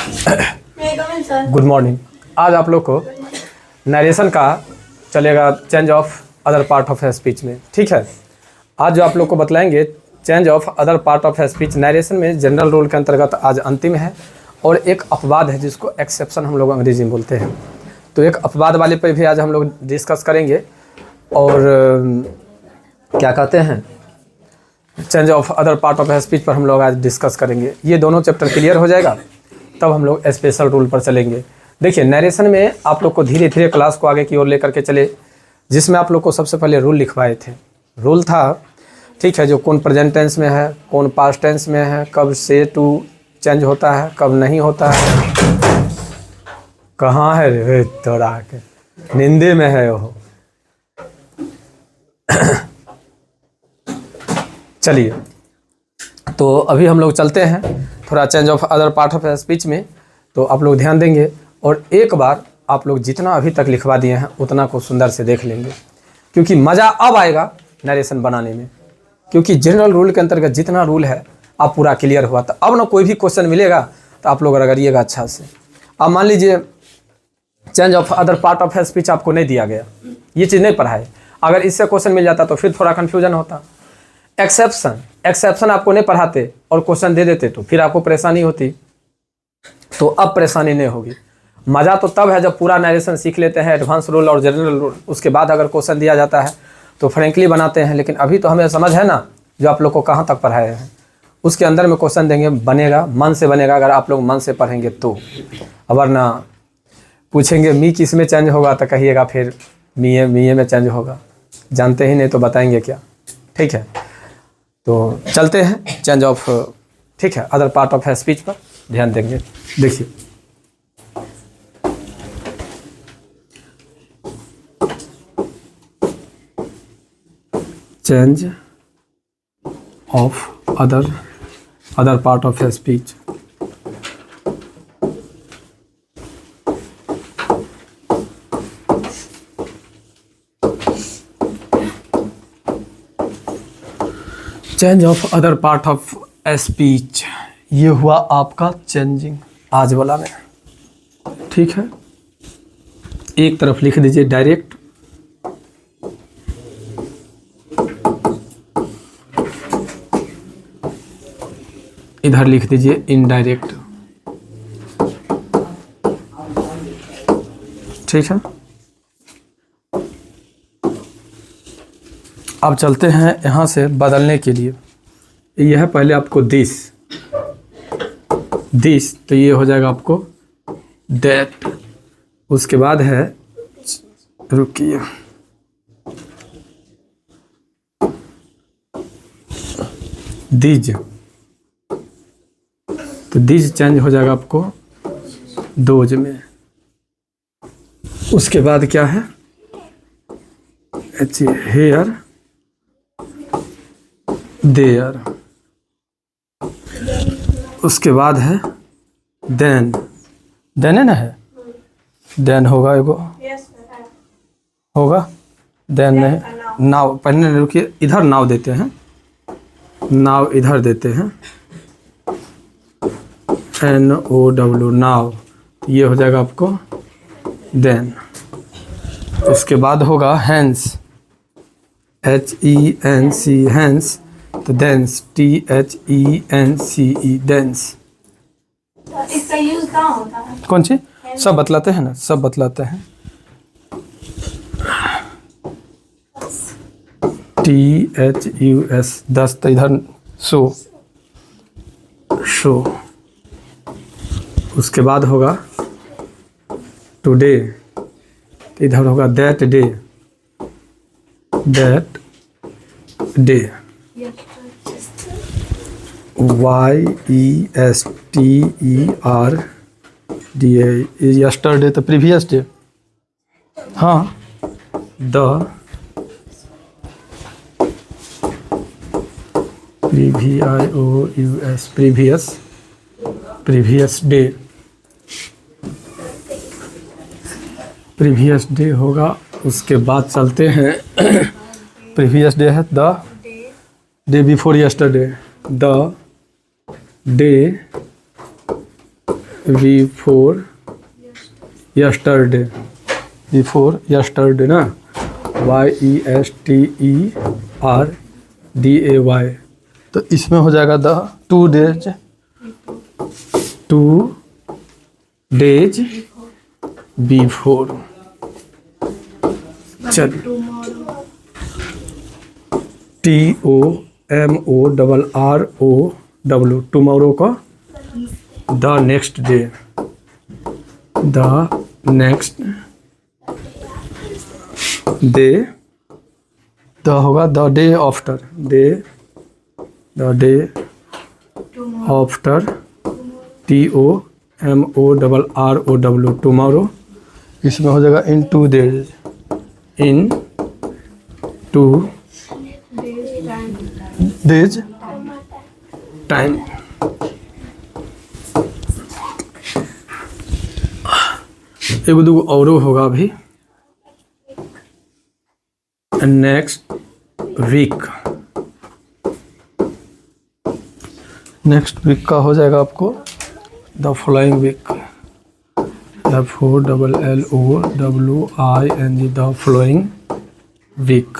Good morning. आज आप लोग को नरेशन का चलेगा change of other part of speech में, ठीक है। आज जो आप लोग को बतलाएंगे change of other part of speech narration में जनरल रूल के अंतर्गत आज अंतिम है और एक अपवाद है जिसको एक्सेप्शन हम लोग अंग्रेजी में बोलते हैं। तो एक अपवाद वाले पे भी आज हम लोग डिस्कस करेंगे और क्या कहते हैं change of other part of speech पर हम लोग आज डिस्कस करेंगे। ये दोनों चैप्टर क्लियर हो जाएगा तब हम लोग स्पेशल रूल पर चलेंगे। देखिए नरेशन में आप लोग को धीरे धीरे क्लास को आगे की ओर लेकर के चले, जिसमें आप लोग को सबसे पहले रूल लिखवाए थे। रूल था, ठीक है, जो कौन प्रेजेंट टेंस में है, कौन पास्ट टेंस में है, कब से टू चेंज होता है, कब नहीं होता है। कहाँ है रे तोरा के निंदे में है वो। चलिए तो अभी हम लोग चलते हैं थोड़ा change of other part of speech में, तो आप लोग ध्यान देंगे और एक बार आप लोग जितना अभी तक लिखवा दिए हैं उतना को सुंदर से देख लेंगे, क्योंकि मज़ा अब आएगा नरेशन बनाने में। क्योंकि जनरल रूल के अंतर्गत जितना रूल है आप पूरा क्लियर हुआ, तो अब ना कोई भी क्वेश्चन मिलेगा तो आप लोग रगड़िएगा अच्छा से। अब मान लीजिए change of other part of speech आपको नहीं दिया गया, ये चीज़ नहीं पढ़ाए, अगर इससे क्वेश्चन मिल जाता तो फिर थोड़ा कन्फ्यूजन होता। एक्सेप्शन आपको नहीं पढ़ाते और क्वेश्चन दे देते तो फिर आपको परेशानी होती। तो अब परेशानी नहीं होगी। मज़ा तो तब है जब पूरा नरेशन सीख लेते हैं, एडवांस रूल और जनरल रूल, उसके बाद अगर क्वेश्चन दिया जाता है तो फ्रेंकली बनाते हैं। लेकिन अभी तो हमें समझ है ना जो आप लोग को कहाँ तक पढ़ाए हैं, उसके अंदर में क्वेश्चन देंगे, बनेगा, मन से बनेगा अगर आप लोग मन से पढ़ेंगे तो। वरना पूछेंगे मी किस में चेंज होगा तो कहिएगा फिर मीए में चेंज होगा, जानते ही नहीं तो बताएंगे क्या, ठीक है। तो चलते हैं चेंज ऑफ, ठीक है, अदर पार्ट ऑफ स्पीच पर ध्यान देंगे। देखिए change of other part of speech. Change of other part of speech, ये हुआ आपका चेंजिंग आज वाला में, ठीक है। एक तरफ लिख दीजिए डायरेक्ट, इधर लिख दीजिए इनडायरेक्ट, ठीक है। अब चलते हैं यहाँ से बदलने के लिए। यह है पहले आपको दिस, तो ये हो जाएगा आपको दैट। उसके बाद है, रुकिए, दीज, तो दीज चेंज हो जाएगा आपको दोज में। उसके बाद क्या है, हेयर, देयर। उसके बाद है देन, देन है ना, है देन होगा एगो, होगा देन नहीं, नाव। पहले रुकिए, इधर नाव देते हैं, नाव इधर देते हैं, NOW, नाव। ये हो जाएगा आपको देन। उसके बाद होगा हैंस, HENC, हैंस, तो देंस, THENCE, देंस। इसका यूज कहाँ होता है? कौन सी? सब बतलाते हैं ना, सब बतलाते हैं। THUS, 10, तो इधर शो। उसके बाद होगा टुडे, तो इधर होगा दैट डे, YESTERDAY, यस्टरडे तो प्रीवियस डे, हाँ। द PVIOUS, प्रीवियस डे होगा। उसके बाद चलते हैं प्रीवियस डे है the day before yesterday, the day before yesterday, before yesterday ना, YESTERDAY, तो इसमें हो जाएगा द 2 days, 2 days बिफोर। चल TOMORROW, टुमारो का the next day, the next day, the होगा the day after, day, the day after, TOMORROW, tomorrow. इसमें हो जाएगा इन 2 days, इन 2 days टाइम। एगो दूगो औरो होगा अभी, नेक्स्ट वीक, नेक्स्ट वीक का हो जाएगा आपको the following week, FOLLOWING, the following week.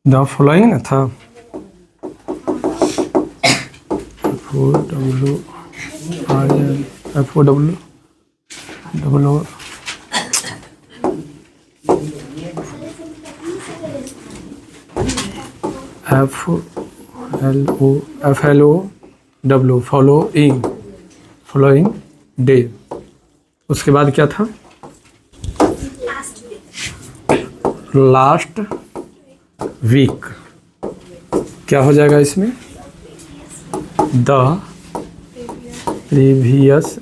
The following ना था, FLOWING, फॉलोइंग डे। उसके बाद क्या था, लास्ट वीक। क्या हो जाएगा इसमें, द प्रीवियस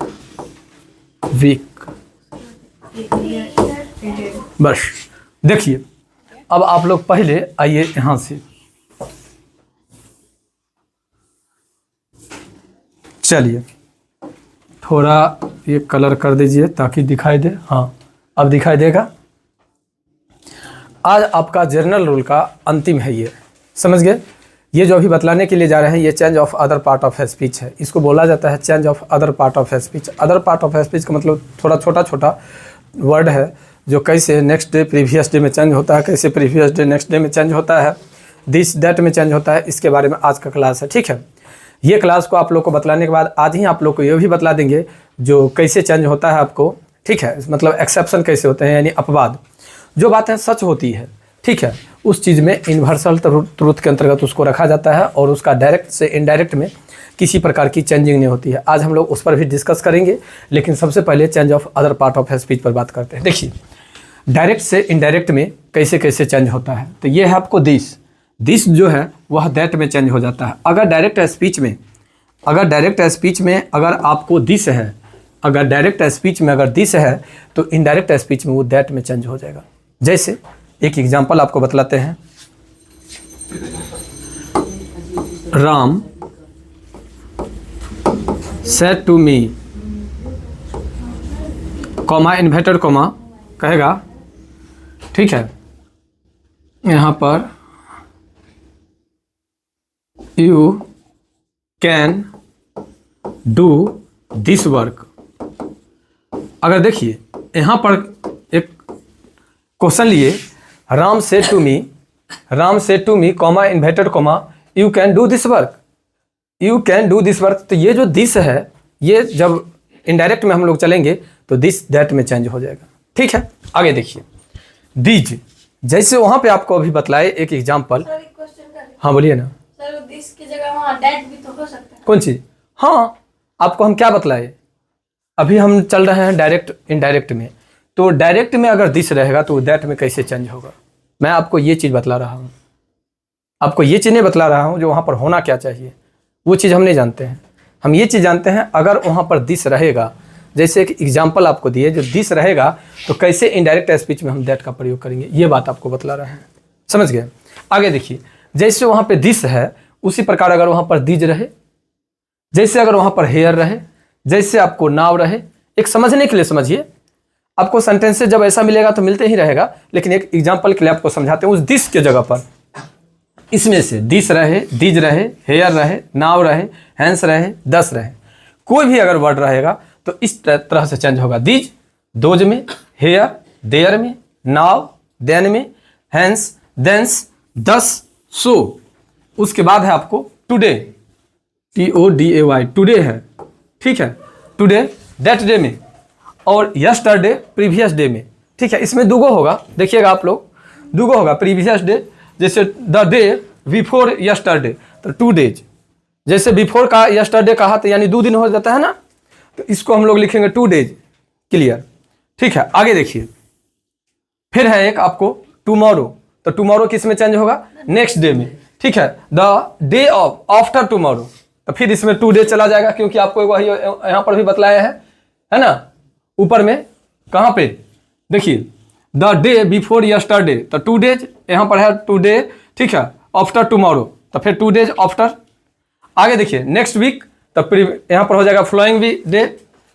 वीक। बस देखिए, अब आप लोग पहले आइए यहाँ से, चलिए थोड़ा ये कलर कर दीजिए ताकि दिखाई दे। हाँ अब दिखाई देगा। आज आपका जर्नल रूल का अंतिम है, ये समझ गए। ये जो अभी बतलाने के लिए जा रहे हैं ये change of other part of speech है। इसको बोला जाता है change of other part of speech. Other part of speech का मतलब थोड़ा छोटा छोटा वर्ड है जो कैसे नेक्स्ट डे प्रीवियस डे में चेंज होता है, कैसे प्रीवियस डे नेक्स्ट डे में चेंज होता है, दिस डेट में चेंज होता है। इसके बारे में आज का क्लास है, ठीक है। ये क्लास को आप लोग को बतलाने के बाद आज ही आप लोग को ये भी बतला देंगे जो कैसे चेंज होता है आपको, ठीक है। मतलब एक्सेप्शन कैसे होते हैं, यानी अपवाद। जो बातें सच होती है, ठीक है, उस चीज़ में यूनिवर्सल ट्रुथ के अंतर्गत उसको रखा जाता है और उसका डायरेक्ट से इनडायरेक्ट में किसी प्रकार की चेंजिंग नहीं होती है। आज हम लोग उस पर भी डिस्कस करेंगे, लेकिन सबसे पहले change of other part of speech पर बात करते हैं। देखिए डायरेक्ट से इनडायरेक्ट में कैसे कैसे चेंज होता है। तो ये है आपको दिस जो है वह दैट में चेंज हो जाता है। अगर डायरेक्ट स्पीच में अगर आपको दिस है, अगर डायरेक्ट स्पीच में अगर दिस है तो इनडायरेक्ट स्पीच में वो दैट में चेंज हो जाएगा। जैसे एक एग्जांपल आपको बतलाते हैं, Ram said to me, comma inverted comma कहेगा, ठीक है। यहाँ पर you can do this work. अगर देखिए यहाँ पर एक क्वेश्चन लिए, Ram said to me comma inverted comma you can do this work, you can do this work. तो ये जो दिस है ये जब इनडायरेक्ट में हम लोग चलेंगे तो दिस दैट में चेंज हो जाएगा, ठीक है। आगे देखिए दीज, जैसे वहाँ पे आपको अभी बतलाए एक एग्जाम्पल। हाँ बोलिए ना सर, दिस की जगह वहाँ दैट भी तो हो सकता है। कौन चीज़? हाँ आपको हम क्या बतलाए, अभी हम चल रहे हैं डायरेक्ट इनडायरेक्ट में। तो डायरेक्ट में अगर दिस रहेगा तो दैट में कैसे चेंज होगा, मैं आपको ये चीज़ बतला रहा हूँ। आपको ये चीज़ नहीं बतला रहा हूँ जो वहाँ पर होना क्या चाहिए, वो चीज़ हम नहीं जानते हैं। हम ये चीज़ जानते हैं अगर वहाँ पर दिस रहेगा, जैसे एक एग्जाम्पल आपको दिए, जो दिस रहेगा तो कैसे इनडायरेक्ट स्पीच में हम दैट का प्रयोग करेंगे, ये बात आपको बतला रहे हैं, समझ गए। आगे देखिए, जैसे वहाँ पे दिस है उसी प्रकार अगर वहाँ पर दीज रहे, जैसे अगर वहाँ पर हेयर रहे, जैसे आपको नाव रहे। एक समझने के लिए समझिए, आपको सेंटेंसेस जब ऐसा मिलेगा तो मिलते ही रहेगा, लेकिन एक एग्जाम्पल के लिए आपको समझाते हैं। उस दिस के जगह पर इसमें से दिस रहे, दिज रहे, हेयर रहे, नाव रहे, हैंस रहे, दस रहे, कोई भी अगर वर्ड रहेगा तो इस तरह से चेंज होगा। दिज दोज में, हेयर देयर में, नाव देन में, हैंस देंस, दस सो। उसके बाद है आपको टुडे, TODAY टुडे है, ठीक है, टुडे दैट डे में, और यस्टरडे प्रीवियस डे में, ठीक है। इसमें दुगो होगा, देखिएगा आप लोग, दुगो होगा। प्रीवियस डे जैसे द डे बिफोर यस्टरडे तो 2 डेज, जैसे बिफोर का यस्टरडे कहा तो यानी 2 दिन हो जाता है ना, तो इसको हम लोग लिखेंगे 2 डेज, क्लियर, ठीक है। आगे देखिए, फिर है एक आपको टुमारो, तो टुमारो किस में चेंज होगा? नेक्स्ट डे में, ठीक है। The day of after tomorrow, तो फिर इसमें 2 डे चला जाएगा, क्योंकि आपको वही यहाँ पर भी बतलाया है ना, ऊपर में कहाँ पे देखिए, द डे बिफोर यस्टरडे तो 2 डेज, यहाँ पर है 2 डे, ठीक है। आफ्टर टुमारो तो फिर 2 डेज आफ्टर। आगे देखिए नेक्स्ट वीक, तो फिर यहाँ पर हो जाएगा following week day,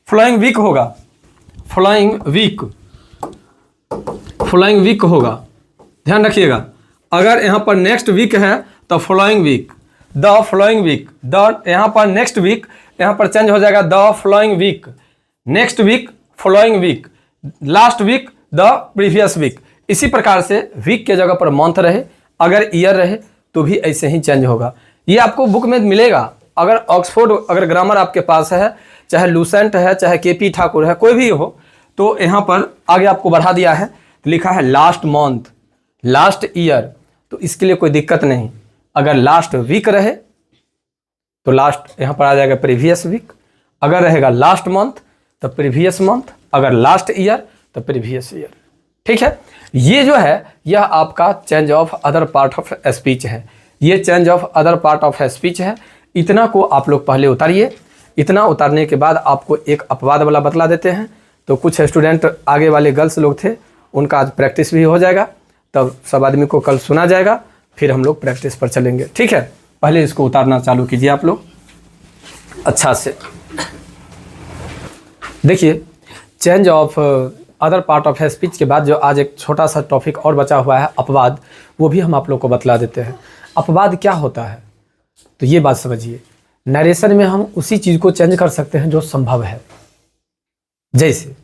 following week होगा, फ्लोइंग वीक, फ्लोइंग वीक होगा, ध्यान रखिएगा। अगर यहाँ पर नेक्स्ट वीक है तो following week, the following week, the यहाँ पर नेक्स्ट वीक, यहाँ पर चेंज हो जाएगा the following week, next week following week, last week the previous week. इसी प्रकार से वीक के जगह पर मंथ रहे, अगर ईयर रहे तो भी ऐसे ही चेंज होगा। ये आपको बुक में मिलेगा। अगर ऑक्सफोर्ड अगर ग्रामर आपके पास है, चाहे लूसेंट है, चाहे KP ठाकुर है, कोई भी हो, तो यहाँ पर आगे आपको बढ़ा दिया है, तो लिखा है लास्ट मंथ, लास्ट ईयर, तो इसके लिए कोई दिक्कत नहीं। अगर लास्ट वीक रहे तो लास्ट यहाँ पर आ जाएगा प्रीवियस वीक, अगर रहेगा लास्ट मंथ तो प्रीवियस मंथ, अगर लास्ट ईयर तो प्रीवियस ईयर, ठीक है। ये जो है यह आपका change of other part of speech है, ये change of other part of speech है। इतना को आप लोग पहले उतारिए। इतना उतारने के बाद आपको एक अपवाद वाला बतला देते हैं। तो कुछ स्टूडेंट आगे वाले गर्ल्स लोग थे, उनका आज प्रैक्टिस भी हो जाएगा, तब सब आदमी को कल सुना जाएगा, फिर हम लोग प्रैक्टिस पर चलेंगे, ठीक है। पहले इसको उतारना चालू कीजिए आप लोग अच्छा से। देखिए change of other part of speech के बाद जो आज एक छोटा सा टॉपिक और बचा हुआ है अपवाद, वो भी हम आप लोग को बतला देते हैं। अपवाद क्या होता है तो ये बात समझिए, नरेशन में हम उसी चीज़ को चेंज कर सकते हैं जो संभव है। जैसे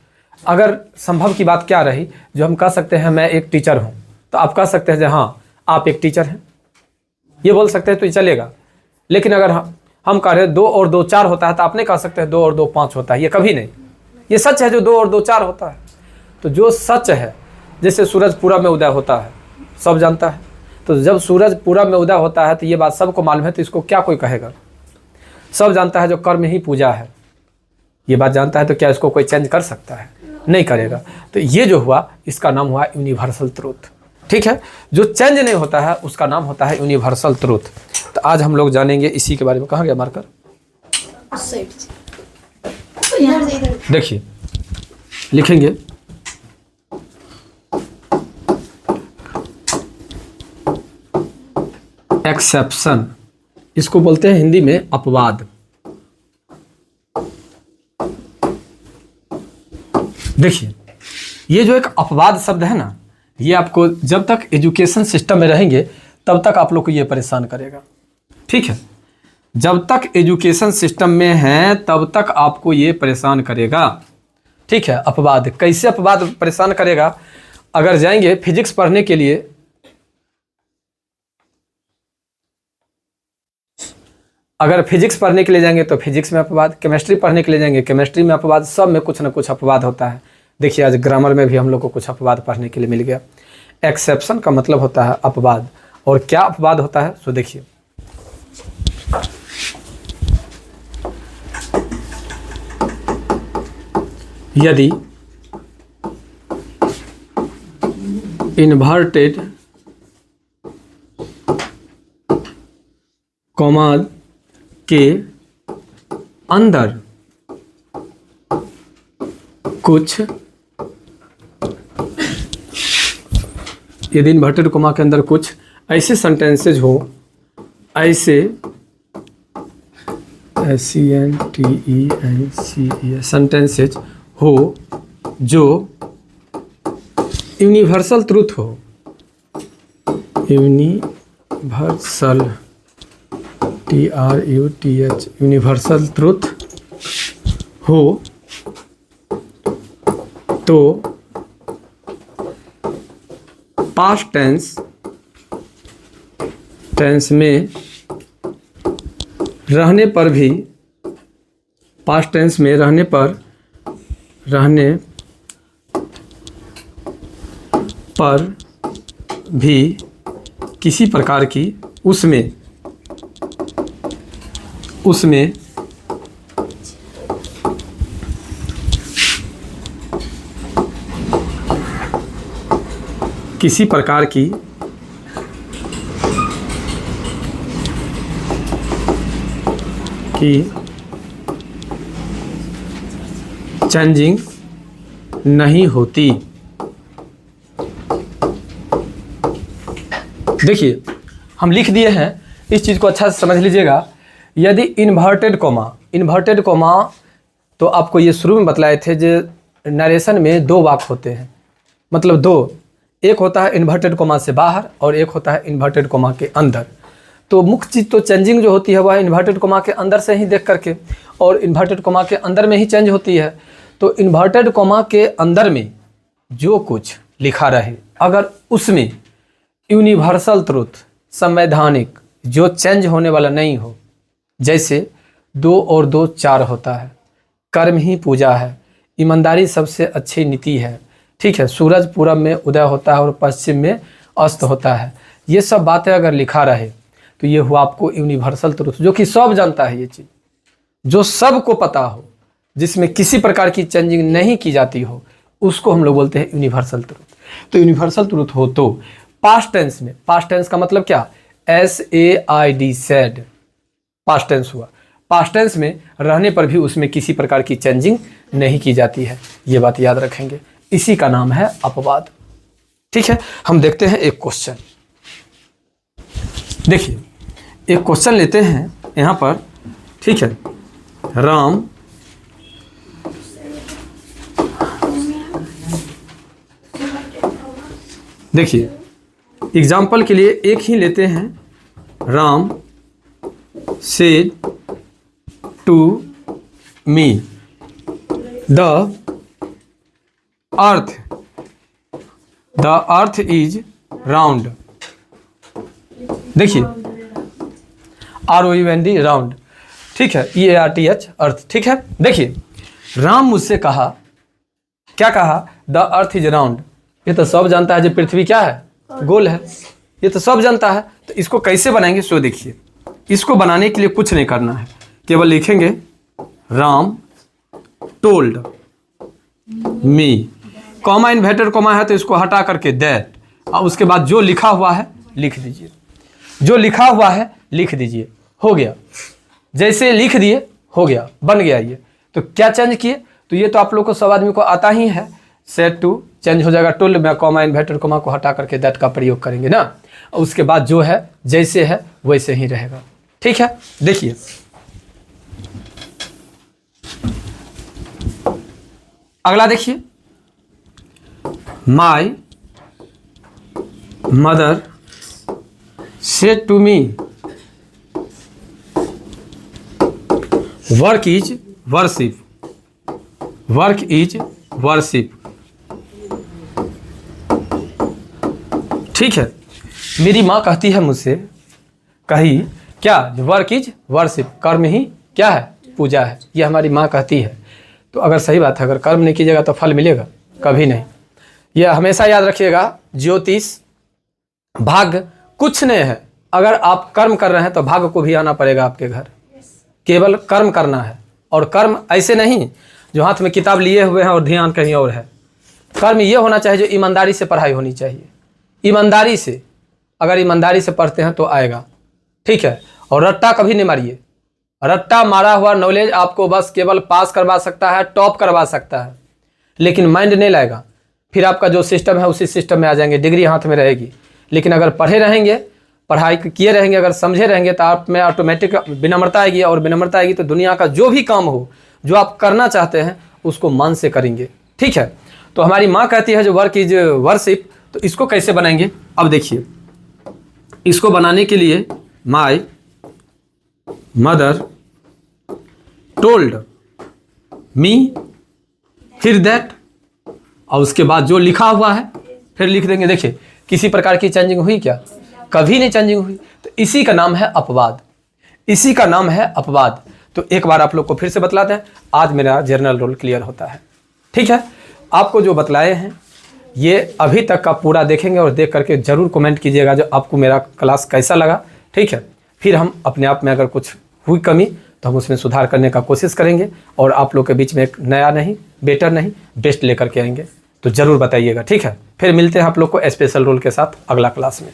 अगर संभव की बात क्या रही, जो हम कह सकते हैं मैं एक टीचर हूँ, तो आप कह सकते हैं हाँ आप एक टीचर हैं, ये बोल सकते हैं तो ये चलेगा। लेकिन अगर हम कह रहे 2 और 2 4 होता है, तो आप नहीं कह सकते हैं 2 और 2 5 होता है, ये कभी नहीं। ये सच है जो 2 और 2 4 होता है। तो जो सच है, जैसे सूरज पूरब में उदय होता है, सब जानता है, तो जब सूरज पूरब में उदय होता है तो ये बात सबको मालूम है, तो इसको क्या कोई कहेगा? सब जानता है जो कर्म ही पूजा है, ये बात जानता है, तो क्या इसको कोई चेंज कर सकता है? नहीं करेगा। तो ये जो हुआ इसका नाम हुआ यूनिवर्सल ट्रूथ, ठीक है। जो चेंज नहीं होता है उसका नाम होता है यूनिवर्सल ट्रूथ। तो आज हम लोग जानेंगे इसी के बारे में। कहाँ गया मार्कर? देखिए लिखेंगे एक्सेप्शन, इसको बोलते हैं हिंदी में अपवाद। देखिए ये जो एक अपवाद शब्द है ना, ये आपको जब तक एजुकेशन सिस्टम में रहेंगे तब तक आप लोग को ये परेशान करेगा, ठीक है। जब तक एजुकेशन सिस्टम में है तब तक आपको ये परेशान करेगा, ठीक है। अपवाद कैसे अपवाद परेशान करेगा? अगर जाएंगे फिजिक्स पढ़ने के लिए, अगर फिजिक्स पढ़ने के लिए जाएंगे तो फिजिक्स में अपवाद, केमिस्ट्री पढ़ने के लिए जाएंगे केमिस्ट्री में अपवाद, सब में कुछ ना कुछ अपवाद होता है। देखिए आज ग्रामर में भी हम लोग को कुछ अपवाद पढ़ने के लिए मिल गया। एक्सेप्शन का मतलब होता है अपवाद। और क्या अपवाद होता है सो देखिए, यदि इन्वर्टेड कॉमा के अंदर कुछ, यदि इन्वर्टेड कॉमा के अंदर कुछ ऐसे सेंटेंसेज हो, ऐसे SENTENCE सेंटेंसेज हो जो यूनिवर्सल ट्रूथ हो, यूनिवर्सल TRUTH, यूनिवर्सल ट्रूथ हो तो पास्ट टेंस में रहने पर भी, पास्ट टेंस में रहने पर भी किसी प्रकार की उसमें किसी प्रकार की चेंजिंग नहीं होती। देखिए हम लिख दिए हैं, इस चीज़ को अच्छा से समझ लीजिएगा। यदि इन्वर्टेड कोमा तो आपको ये शुरू में बतलाए थे जो नरेशन में दो वाक्य होते हैं, मतलब दो, एक होता है इन्वर्टेड कोमा से बाहर और एक होता है इन्वर्टेड कोमा के अंदर। तो मुख्य चीज़ तो चेंजिंग जो होती है वह इन्वर्टेड कोमा के अंदर से ही देख करके, और इन्वर्टेड कोमा के अंदर में ही चेंज होती है। तो इन्वर्टेड कोमा के अंदर में जो कुछ लिखा रहे, अगर उसमें यूनिवर्सल ट्रूथ, संवैधानिक, जो चेंज होने वाला नहीं हो, जैसे 2 और 2 4 होता है, कर्म ही पूजा है, ईमानदारी सबसे अच्छी नीति है, ठीक है, सूरज पूरब में उदय होता है और पश्चिम में अस्त होता है, ये सब बातें अगर लिखा रहे तो ये हुआ आपको यूनिवर्सल ट्रूथ, जो कि सब जानता है, ये चीज़ जो सबको पता हो, जिसमें किसी प्रकार की चेंजिंग नहीं की जाती हो, उसको हम लोग बोलते हैं यूनिवर्सल ट्रूथ। तो यूनिवर्सल ट्रूथ हो तो पास्ट टेंस में, पास्ट टेंस का मतलब क्या, SAID सेड, पास्ट टेंस हुआ, पास्ट टेंस में रहने पर भी उसमें किसी प्रकार की चेंजिंग नहीं की जाती है, ये बात याद रखेंगे, इसी का नाम है अपवाद। ठीक है, हम देखते हैं एक क्वेश्चन। देखिए एक क्वेश्चन लेते हैं यहाँ पर, ठीक है, राम देखिए एग्जाम्पल के लिए एक ही लेते हैं, Ram said to me the earth is round. देखिए ROUND राउंड, ठीक है, EARTH अर्थ, ठीक है। देखिए राम मुझसे कहा, क्या कहा, द अर्थ इज राउंड। ये तो सब जानता है जो पृथ्वी क्या है, गोल है, ये तो सब जानता है। तो इसको कैसे बनाएंगे, सो देखिए, इसको बनाने के लिए कुछ नहीं करना है, केवल लिखेंगे Ram told me, comma inverted comma है तो इसको हटा करके दैट, और उसके बाद जो लिखा हुआ है लिख दीजिए, जो लिखा हुआ है लिख दीजिए, हो गया। जैसे लिख दिए हो गया, बन गया ये। तो क्या चेंज किए, तो ये तो आप लोग को सब आदमी को आता ही है, सेट टू चेंज हो जाएगा टोल्ड में, कॉमा इन्वर्टेड कॉमा को हटा करके दैट का प्रयोग करेंगे ना, और उसके बाद जो है जैसे है वैसे ही रहेगा। ठीक है, देखिए अगला देखिए, my mother said to me work is worship, work is worship. ठीक है, मेरी माँ कहती है मुझसे, कही क्या, वर्क इज वर्शिप, कर्म ही क्या है, पूजा है, ये हमारी माँ कहती है। तो अगर सही बात है, अगर कर्म नहीं कीजिएगा तो फल मिलेगा, कभी नहीं। यह हमेशा याद रखिएगा, ज्योतिष भाग्य कुछ नहीं है, अगर आप कर्म कर रहे हैं तो भाग्य को भी आना पड़ेगा आपके घर, केवल कर्म करना है। और कर्म ऐसे नहीं जो हाथ में किताब लिए हुए हैं और ध्यान कहीं और है, कर्म ये होना चाहिए जो ईमानदारी से पढ़ाई होनी चाहिए, ईमानदारी से, अगर ईमानदारी से पढ़ते हैं तो आएगा। ठीक है, और रट्टा कभी नहीं मारिए, रट्टा मारा हुआ नॉलेज आपको बस केवल पास करवा सकता है, टॉप करवा सकता है, लेकिन माइंड नहीं लाएगा। फिर आपका जो सिस्टम है उसी सिस्टम में आ जाएंगे, डिग्री हाथ में रहेगी। लेकिन अगर पढ़े रहेंगे, पढ़ाई किए रहेंगे, अगर समझे रहेंगे तो आप में ऑटोमेटिक विनम्रता आएगी, और विनम्रता आएगी तो दुनिया का जो भी काम हो जो आप करना चाहते हैं उसको मन से करेंगे। ठीक है, तो हमारी माँ कहती है जो वर्क इज वर्शिप, तो इसको कैसे बनाएंगे? अब देखिए, इसको बनाने के लिए माई मदर टोल्ड मी, फिर दैट, और उसके बाद जो लिखा हुआ है फिर लिख देंगे। देखिए किसी प्रकार की चेंजिंग हुई क्या? कभी नहीं चेंजिंग हुई। तो इसी का नाम है अपवाद, इसी का नाम है अपवाद। तो एक बार आप लोग को फिर से बतलाते हैं, आज मेरा जर्नल रोल क्लियर होता है। ठीक है, आपको जो बतलाए हैं ये अभी तक का पूरा देखेंगे और देख करके ज़रूर कमेंट कीजिएगा जो आपको मेरा क्लास कैसा लगा। ठीक है, फिर हम अपने आप में अगर कुछ हुई कमी तो हम उसमें सुधार करने का कोशिश करेंगे और आप लोग के बीच में एक नया नहीं, बेटर नहीं, बेस्ट लेकर के आएंगे। तो ज़रूर बताइएगा। ठीक है, फिर मिलते हैं आप लोग को स्पेशल रोल के साथ अगला क्लास में।